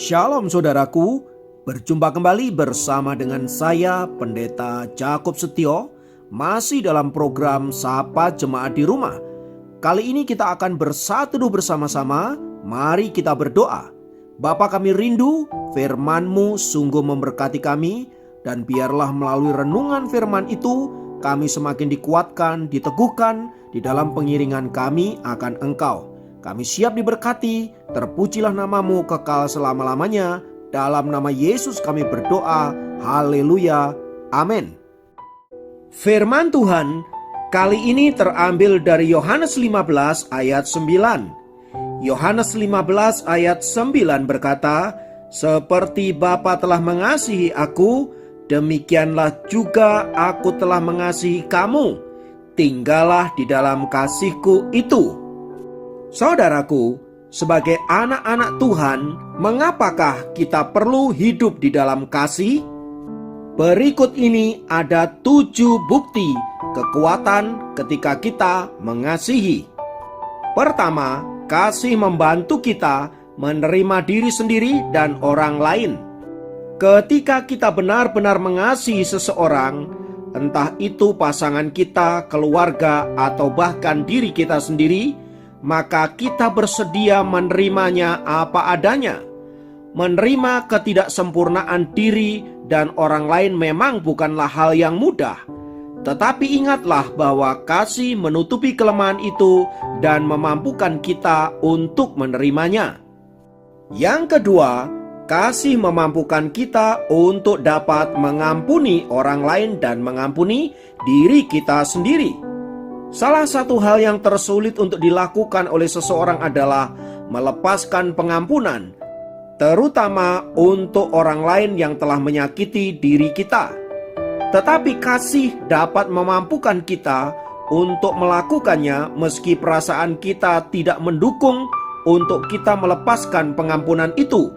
Shalom saudaraku, berjumpa kembali bersama dengan saya Pendeta Jakob Setio, masih dalam program Sapa Jemaat di Rumah. Kali ini kita akan bersatu bersama-sama, mari kita berdoa. Bapa kami rindu, firman-Mu sungguh memberkati kami, dan biarlah melalui renungan firman itu, kami semakin dikuatkan, diteguhkan di dalam pengiringan kami akan Engkau. Kami siap diberkati, terpujilah nama-Mu kekal selama-lamanya. Dalam nama Yesus kami berdoa, haleluya, amin. Firman Tuhan kali ini terambil dari Yohanes 15 ayat 9. Yohanes 15 ayat 9 berkata, "Seperti Bapa telah mengasihi aku, demikianlah juga aku telah mengasihi kamu. Tinggallah di dalam kasih-Ku itu." Saudaraku, sebagai anak-anak Tuhan, mengapakah kita perlu hidup di dalam kasih? Berikut ini ada 7 bukti kekuatan ketika kita mengasihi. Pertama, kasih membantu kita menerima diri sendiri dan orang lain. Ketika kita benar-benar mengasihi seseorang, entah itu pasangan kita, keluarga, atau bahkan diri kita sendiri, maka kita bersedia menerimanya apa adanya. Menerima ketidaksempurnaan diri dan orang lain memang bukanlah hal yang mudah. Tetapi ingatlah bahwa kasih menutupi kelemahan itu dan memampukan kita untuk menerimanya. Yang kedua, kasih memampukan kita untuk dapat mengampuni orang lain dan mengampuni diri kita sendiri. Salah satu hal yang tersulit untuk dilakukan oleh seseorang adalah melepaskan pengampunan, terutama untuk orang lain yang telah menyakiti diri kita. Tetapi kasih dapat memampukan kita untuk melakukannya meski perasaan kita tidak mendukung untuk kita melepaskan pengampunan itu.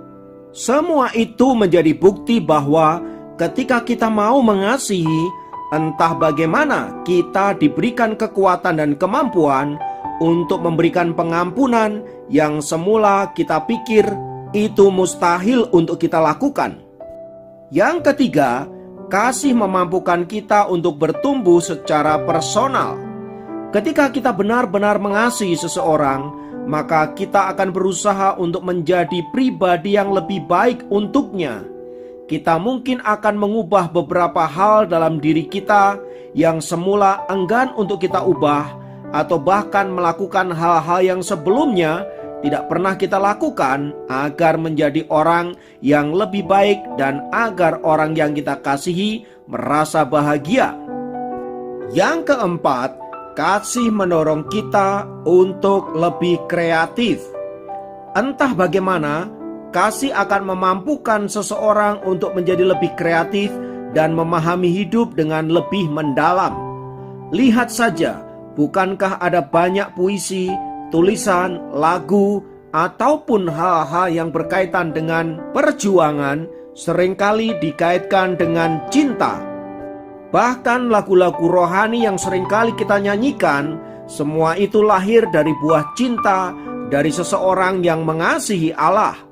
Semua itu menjadi bukti bahwa ketika kita mau mengasihi, entah bagaimana kita diberikan kekuatan dan kemampuan untuk memberikan pengampunan yang semula kita pikir itu mustahil untuk kita lakukan. Yang ketiga, kasih memampukan kita untuk bertumbuh secara personal. Ketika kita benar-benar mengasihi seseorang, maka kita akan berusaha untuk menjadi pribadi yang lebih baik untuknya. Kita mungkin akan mengubah beberapa hal dalam diri kita yang semula enggan untuk kita ubah, atau bahkan melakukan hal-hal yang sebelumnya tidak pernah kita lakukan agar menjadi orang yang lebih baik dan agar orang yang kita kasihi merasa bahagia. Yang keempat, kasih mendorong kita untuk lebih kreatif. Entah bagaimana, kasih akan memampukan seseorang untuk menjadi lebih kreatif dan memahami hidup dengan lebih mendalam. Lihat saja, bukankah ada banyak puisi, tulisan, lagu, ataupun hal-hal yang berkaitan dengan perjuangan seringkali dikaitkan dengan cinta. Bahkan lagu-lagu rohani yang seringkali kita nyanyikan, semua itu lahir dari buah cinta dari seseorang yang mengasihi Allah.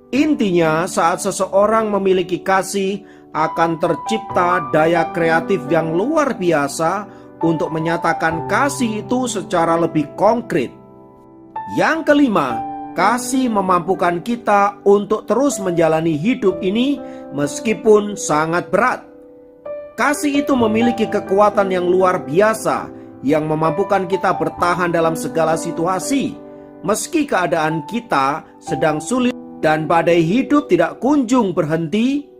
Intinya, saat seseorang memiliki kasih, akan tercipta daya kreatif yang luar biasa untuk menyatakan kasih itu secara lebih konkret. Yang kelima, kasih memampukan kita untuk terus menjalani hidup ini meskipun sangat berat. Kasih itu memiliki kekuatan yang luar biasa yang memampukan kita bertahan dalam segala situasi, meski keadaan kita sedang sulit dan badai hidup tidak kunjung berhenti.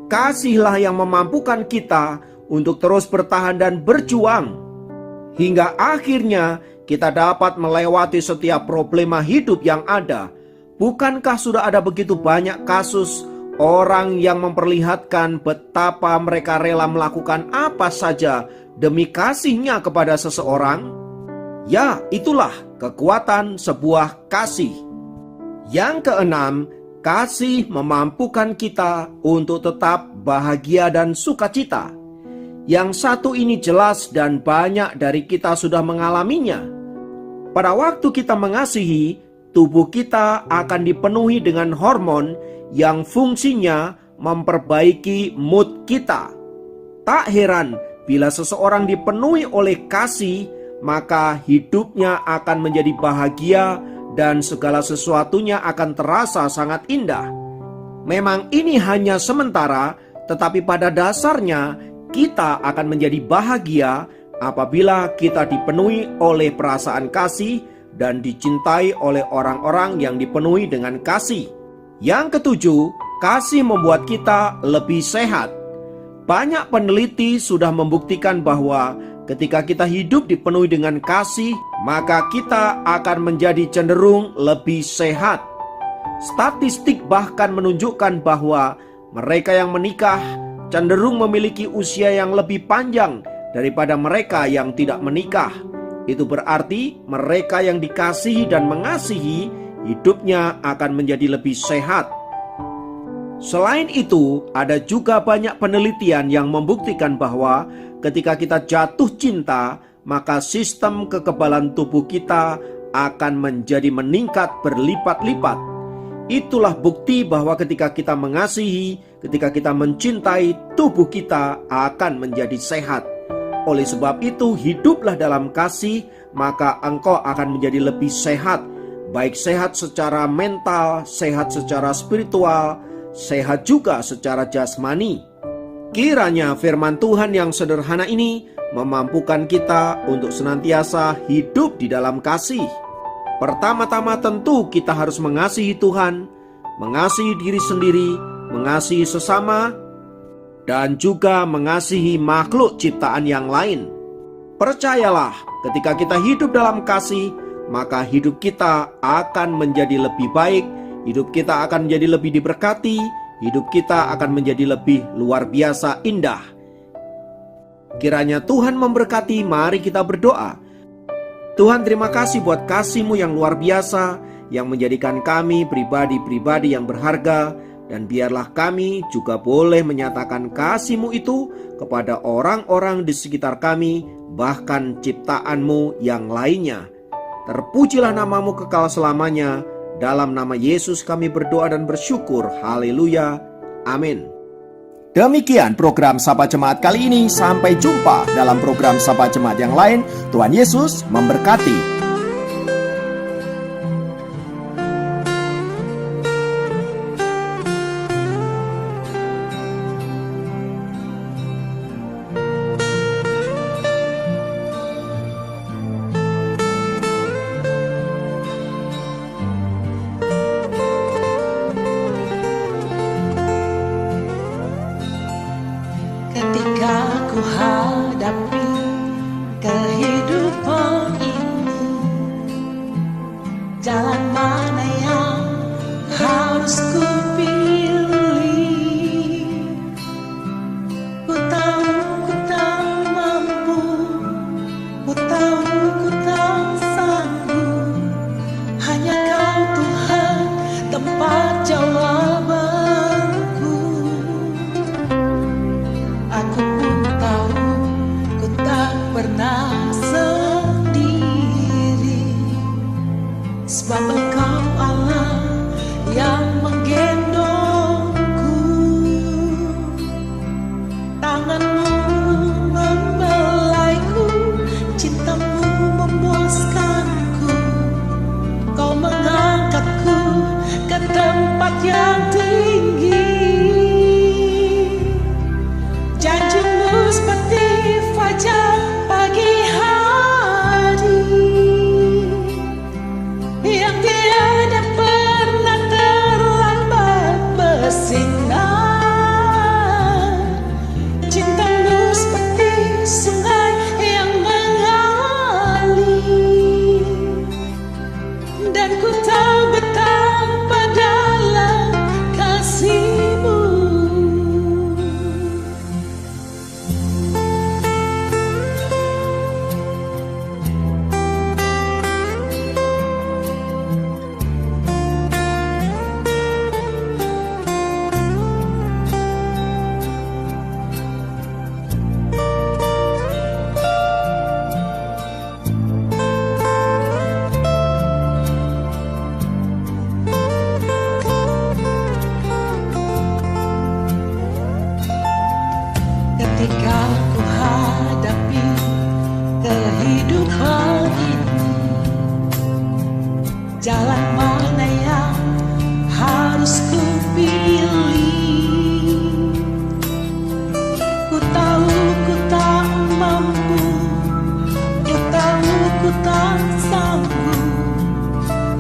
Kasihlah yang memampukan kita untuk terus bertahan dan berjuang, hingga akhirnya kita dapat melewati setiap problema hidup yang ada. Bukankah sudah ada begitu banyak kasus orang yang memperlihatkan betapa mereka rela melakukan apa saja demi kasihnya kepada seseorang? Ya, itulah kekuatan sebuah kasih. Yang keenam, kasih memampukan kita untuk tetap bahagia dan sukacita. Yang satu ini jelas dan banyak dari kita sudah mengalaminya. Pada waktu kita mengasihi, tubuh kita akan dipenuhi dengan hormon yang fungsinya memperbaiki mood kita. Tak heran bila seseorang dipenuhi oleh kasih, maka hidupnya akan menjadi bahagia dan segala sesuatunya akan terasa sangat indah. Memang ini hanya sementara, tetapi pada dasarnya kita akan menjadi bahagia apabila kita dipenuhi oleh perasaan kasih dan dicintai oleh orang-orang yang dipenuhi dengan kasih. Yang ketujuh, kasih membuat kita lebih sehat. Banyak peneliti sudah membuktikan bahwa ketika kita hidup dipenuhi dengan kasih, maka kita akan menjadi cenderung lebih sehat. Statistik bahkan menunjukkan bahwa mereka yang menikah cenderung memiliki usia yang lebih panjang daripada mereka yang tidak menikah. Itu berarti mereka yang dikasihi dan mengasihi, hidupnya akan menjadi lebih sehat. Selain itu, ada juga banyak penelitian yang membuktikan bahwa ketika kita jatuh cinta, maka sistem kekebalan tubuh kita akan menjadi meningkat berlipat-lipat. Itulah bukti bahwa ketika kita mengasihi, ketika kita mencintai, tubuh kita akan menjadi sehat. Oleh sebab itu, hiduplah dalam kasih, maka engkau akan menjadi lebih sehat. Baik sehat secara mental, sehat secara spiritual, sehat juga secara jasmani. Kiranya firman Tuhan yang sederhana ini memampukan kita untuk senantiasa hidup di dalam kasih. Pertama-tama tentu kita harus mengasihi Tuhan, mengasihi diri sendiri, mengasihi sesama, dan juga mengasihi makhluk ciptaan yang lain. Percayalah, ketika kita hidup dalam kasih, maka hidup kita akan menjadi lebih baik, hidup kita akan menjadi lebih diberkati, hidup kita akan menjadi lebih luar biasa indah. Kiranya Tuhan memberkati. Mari kita berdoa. Tuhan, terima kasih buat kasih-Mu yang luar biasa, yang menjadikan kami pribadi-pribadi yang berharga, dan biarlah kami juga boleh menyatakan kasih-Mu itu kepada orang-orang di sekitar kami, bahkan ciptaan-Mu yang lainnya. Terpujilah nama-Mu kekal selamanya. Dalam nama Yesus kami berdoa dan bersyukur. Haleluya. Amin. Demikian program Sapa Jemaat kali ini. Sampai jumpa dalam program Sapa Jemaat yang lain. Tuhan Yesus memberkati. Ketika ku hadapi kehidupan ini, jalan mana yang harus ku pilih? Ku tahu ku tak mampu, ku tahu ku tak sanggup. Hanya Kau Tuhan tempat jawabanku. Aku pun tahu ku tak pernah sendiri, sebab Engkau Allah yang menggendongku. Tangan-Mu membelaiku, cinta-Mu memuaskanku. Kau mengangkatku ke tempat yang tinggi. Janji-Mu seperti fajar pagi hari yang jalan mana yang harus ku pilih. Ku tahu ku tak mampu, ku tahu ku tak sanggup.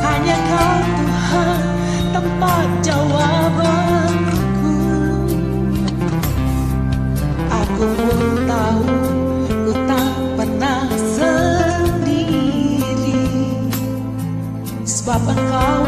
Hanya Kau Tuhan tempat jawabanku. Aku pun tahu ku tak pernah sendiri, sebab Engkau